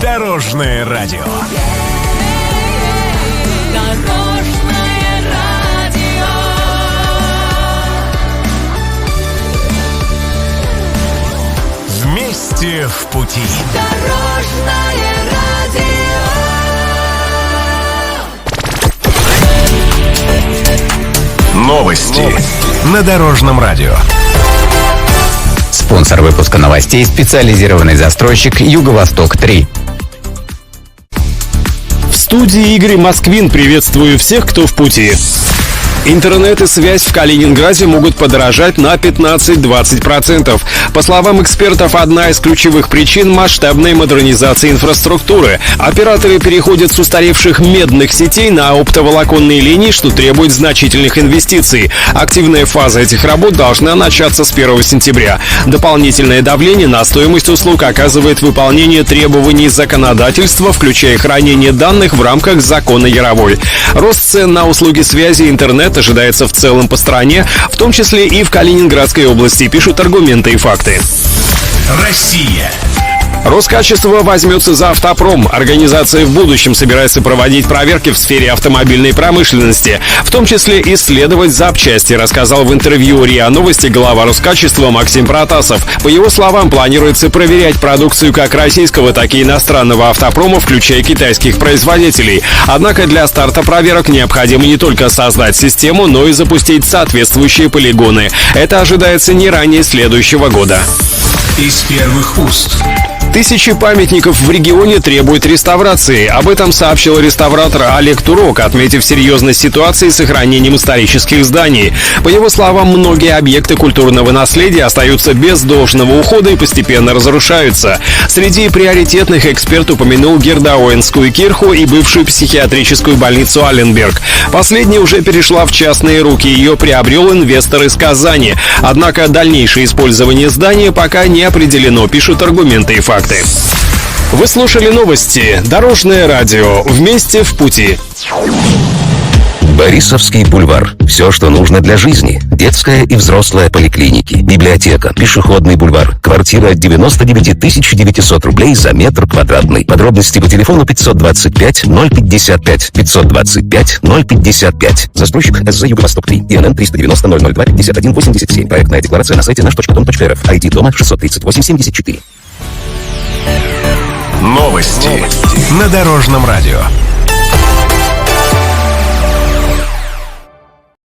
Дорожное радио. Дорожное радио. Вместе в пути. Дорожное радио. Новости на Дорожном радио. Спонсор выпуска новостей — специализированный застройщик «Юго-Восток-3». В студии Игорь Москвин. Приветствую всех, кто в пути. Интернет и связь в Калининграде могут подорожать на 15-20%. По словам экспертов, одна из ключевых причин — масштабной модернизации инфраструктуры. Операторы переходят с устаревших медных сетей на оптоволоконные линии, что требует значительных инвестиций. Активная фаза этих работ должна начаться с 1 сентября. Дополнительное давление на стоимость услуг оказывает выполнение требований законодательства, включая хранение данных в рамках закона Яровой. Рост цен на услуги связи и интернет ожидается в целом по стране, в том числе и в Калининградской области, пишут «Аргументы и факты». Россия. Роскачество возьмется за автопром. Организация в будущем собирается проводить проверки в сфере автомобильной промышленности, в том числе исследовать запчасти, рассказал в интервью РИА Новости глава Роскачества Максим Протасов. По его словам, планируется проверять продукцию как российского, так и иностранного автопрома, включая китайских производителей. Однако для старта проверок необходимо не только создать систему, но и запустить соответствующие полигоны. Это ожидается не ранее следующего года. Из первых уст. Тысячи памятников в регионе требуют реставрации. Об этом сообщил реставратор Олег Турок, отметив серьезность ситуации с сохранением исторических зданий. По его словам, многие объекты культурного наследия остаются без должного ухода и постепенно разрушаются. Среди приоритетных эксперт упомянул Гердауэнскую кирху и бывшую психиатрическую больницу Алленберг. Последняя уже перешла в частные руки, ее приобрел инвестор из Казани. Однако дальнейшее использование здания пока не определено, пишут «Аргументы и факты». Вы слушали новости. Дорожное радио. Вместе в пути. Борисовский бульвар. Все, что нужно для жизни. Детская и взрослая поликлиники, библиотека, пешеходный бульвар. Квартира от 99 900 рублей за метр квадратный. Подробности по телефону 525 055 525 055. Застройщик СЗ «Юго-Восток-3». ИНН 390 002 51 87. Проектная декларация на сайте наш.дом.рф. ID дома 638 74. Новости на Дорожном радио.